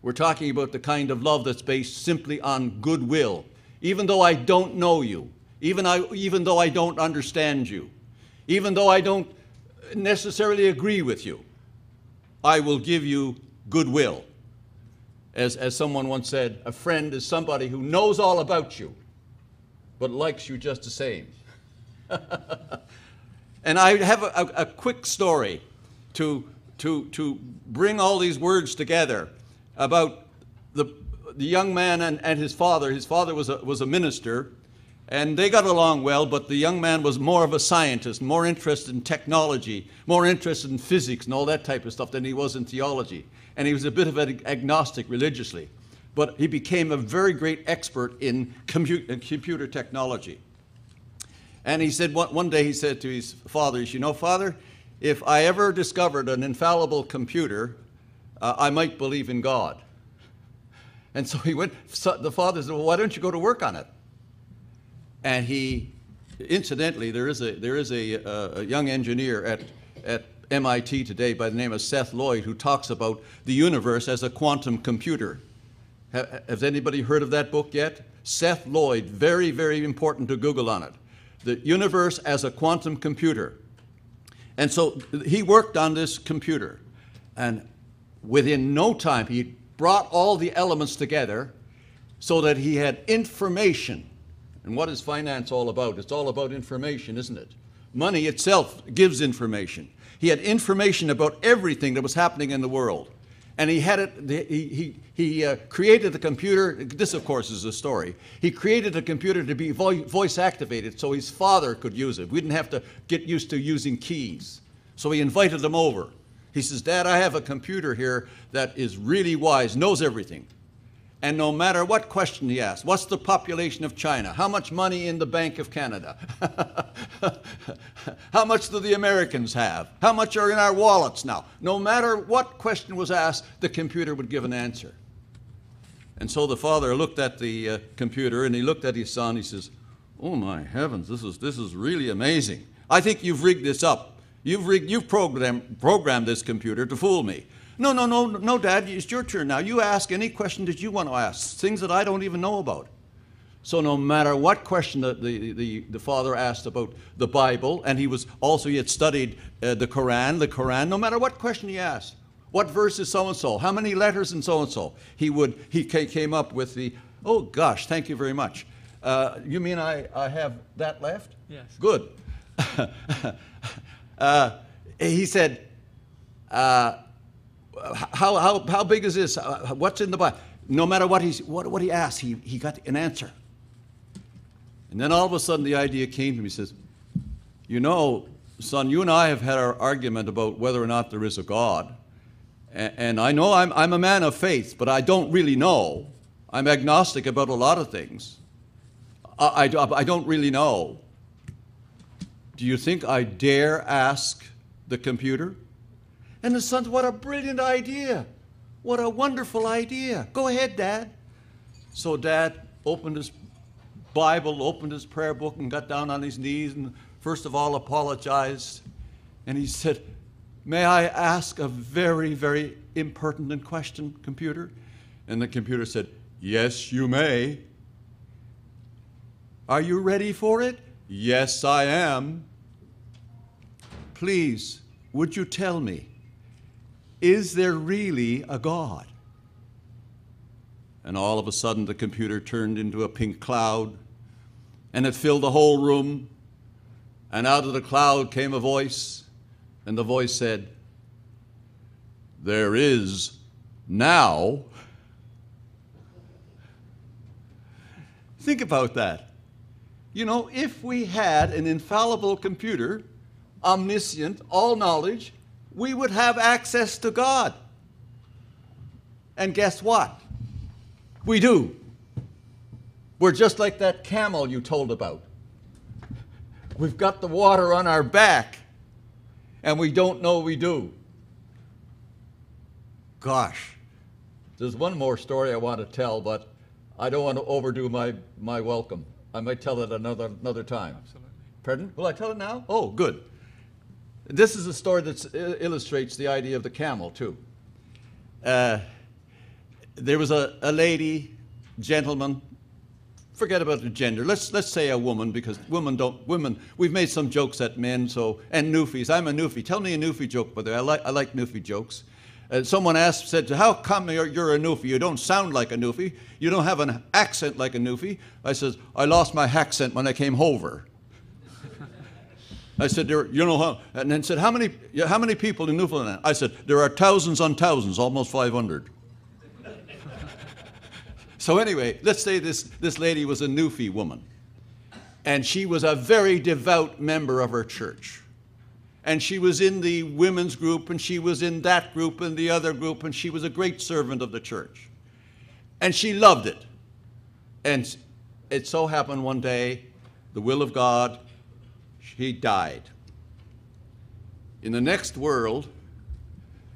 We're talking about the kind of love that's based simply on goodwill. Even though I don't know you, even though I don't understand you, even though I don't necessarily agree with you, I will give you goodwill. As someone once said, a friend is somebody who knows all about you, but likes you just the same. And I have a quick story to bring all these words together about the young man and his father. His father was a minister, and they got along well, but the young man was more of a scientist, more interested in technology, more interested in physics and all that type of stuff than he was in theology. And he was a bit of an agnostic religiously. But he became a very great expert in computer technology. And he said, one day he said to his father, you know, Father, if I ever discovered an infallible computer, I might believe in God. And so the father said, well, why don't you go to work on it? And he, incidentally, there is a young engineer at MIT today by the name of Seth Lloyd who talks about the universe as a quantum computer. Has anybody heard of that book yet? Seth Lloyd, very, very important to Google on it. The universe as a quantum computer. And so he worked on this computer, and within no time he brought all the elements together so that he had information. And what is finance all about? It's all about information, isn't it? Money itself gives information. He had information about everything that was happening in the world. And he had it, he created the computer. This, of course, is a story. He created a computer to be voice activated so his father could use it. We didn't have to get used to using keys. So he invited them over. He says, Dad, I have a computer here that is really wise, knows everything. And no matter what question he asks, what's the population of China? How much money in the Bank of Canada? How much do the Americans have? How much are in our wallets now? No matter what question was asked, the computer would give an answer. And so the father looked at the computer and he looked at his son. He says, oh my heavens, this is really amazing. I think you've rigged this up. You've programmed this computer to fool me. No, Dad, it's your turn now. You ask any question that you want to ask, things that I don't even know about. So no matter what question the father asked about the Bible, and he had studied the Quran, no matter what question he asked, what verse is so-and-so, how many letters in so-and-so, he came up with the, oh gosh, thank you very much. You mean I have that left? Yes. Good. He said, how big is this? What's in the Bible? No matter what he asked, he got an answer. And then all of a sudden the idea came to him. He says, you know, son, you and I have had our argument about whether or not there is a God. And I know I'm a man of faith, but I don't really know. I'm agnostic about a lot of things. I don't really know. Do you think I dare ask the computer? And the son, what a brilliant idea. What a wonderful idea. Go ahead, Dad. So Dad opened his Bible, opened his prayer book, and got down on his knees and first of all apologized. And he said, may I ask a very, very impertinent question, computer? And the computer said, yes, you may. Are you ready for it? Yes, I am. Please, would you tell me, is there really a God? And all of a sudden the computer turned into a pink cloud, and it filled the whole room, and out of the cloud came a voice, and the voice said, there is now. Think about that. You know, if we had an infallible computer, omniscient, all knowledge, we would have access to God. And guess what? We do. We're just like that camel you told about. We've got the water on our back, and we don't know we do. Gosh, there's one more story I want to tell, but I don't want to overdo my welcome. I might tell it another time. Absolutely. Pardon? Will I tell it now? Oh, good. This is a story that illustrates the idea of the camel, too. there was a lady, gentleman, forget about the gender. Let's say a woman, because women. We've made some jokes at men, and Nufis. I'm a Nufi. Tell me a Nufi joke, by the way. I like Nufi jokes. Someone said, "How come you're a Nufi? You don't sound like a Nufi. You don't have an accent like a Nufi." I says, "I lost my accent when I came over." I said, and then said, how many people in Newfoundland? I said, there are thousands on thousands, almost 500. So anyway, let's say this lady was a Nufi woman, and she was a very devout member of her church. And she was in the women's group, and she was in that group and the other group, and she was a great servant of the church. And she loved it. And it so happened one day, the will of God, she died. In the next world,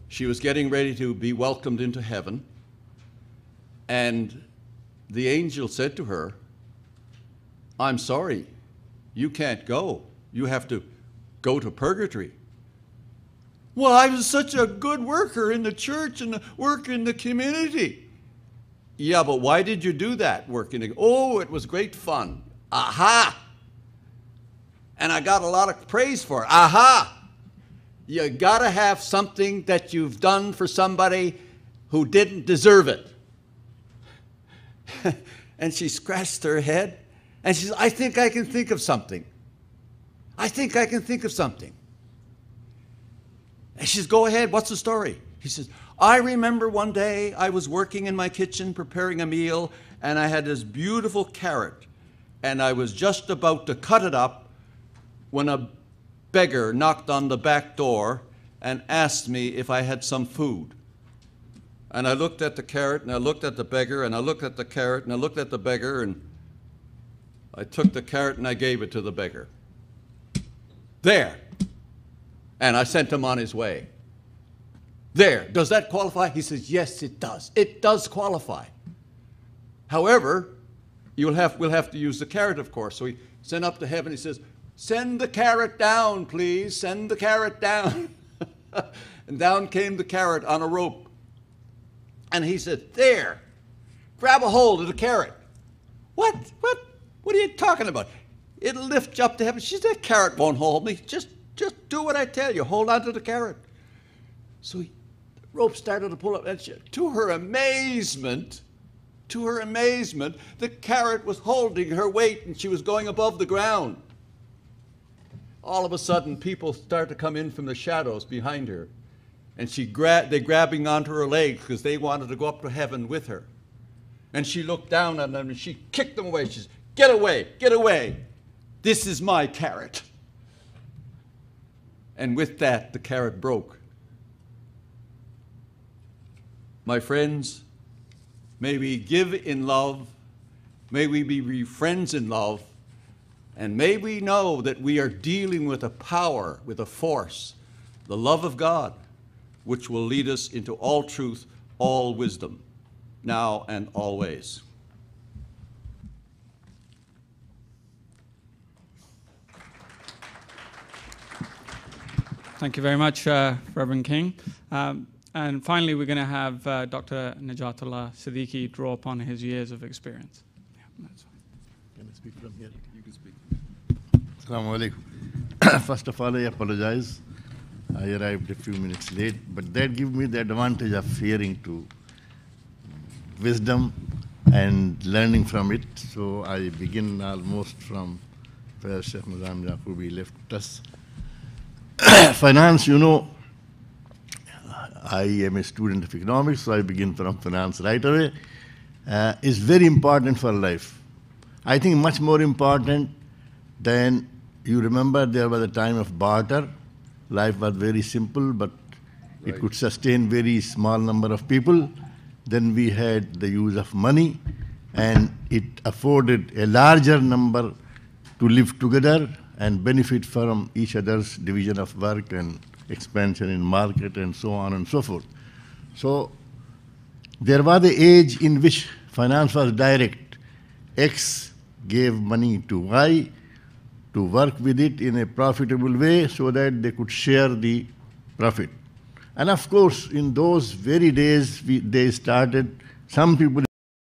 she was getting ready to be welcomed into heaven, and the angel said to her, "I'm sorry, you can't go. You have to go to purgatory." "Well, I was such a good worker in the church and work in the community." "Yeah, but why did you do that work in the... "Oh, it was great fun." "Aha! And I got a lot of praise for it." "Aha! You gotta have something that you've done for somebody who didn't deserve it." And she scratched her head, and she said, "I think I can think of something. I think I can think of something." And she says, "Go ahead, what's the story?" He says, "I remember one day I was working in my kitchen preparing a meal, and I had this beautiful carrot, and I was just about to cut it up when a beggar knocked on the back door and asked me if I had some food. And I looked at the carrot, and I looked at the beggar, and I looked at the carrot, and I looked at the beggar, and I took the carrot and I gave it to the beggar. There. And I sent him on his way. There. Does that qualify?" He says, "Yes, it does. It does qualify. However, we'll have to use the carrot, of course." So he sent up to heaven. He says, "Send the carrot down, please. Send the carrot down." And down came the carrot on a rope. And he said, "There, grab a hold of the carrot." What are you talking about? "It'll lift you up to heaven." She said, "That carrot won't hold me. Just do what I tell you. Hold on to the carrot." So the rope started to pull up, and to her amazement, the carrot was holding her weight, and she was going above the ground. All of a sudden, people start to come in from the shadows behind her, and they're grabbing onto her legs because they wanted to go up to heaven with her. And she looked down at them, and she kicked them away. She said, "Get away, get away. This is my carrot." And with that, the carrot broke. My friends, may we give in love, may we be friends in love, and may we know that we are dealing with a power, with a force, the love of God, which will lead us into all truth, all wisdom, now and always. Thank you very much, Reverend King. And finally, we're going to have Dr. Nejatullah Siddiqi draw upon his years of experience. Yeah, that's fine. Can I speak from here? You can speak. Assalamu alaikum. First of all, I apologize. I arrived a few minutes late, but that gives me the advantage of hearing to wisdom and learning from it. So I begin almost from where Sheikh Nizam Yaqoobi left us. Finance, you know, I am a student of economics, so I begin from finance right away. Is very important for life. I think much more important than, you remember there was a time of barter. Life was very simple, but it could sustain very small number of people. Then we had the use of money, and it afforded a larger number to live together and benefit from each other's division of work and expansion in market and so on and so forth. So there was an age in which finance was direct. X gave money to Y to work with it in a profitable way so that they could share the profit. And of course, in those very days, they started Some people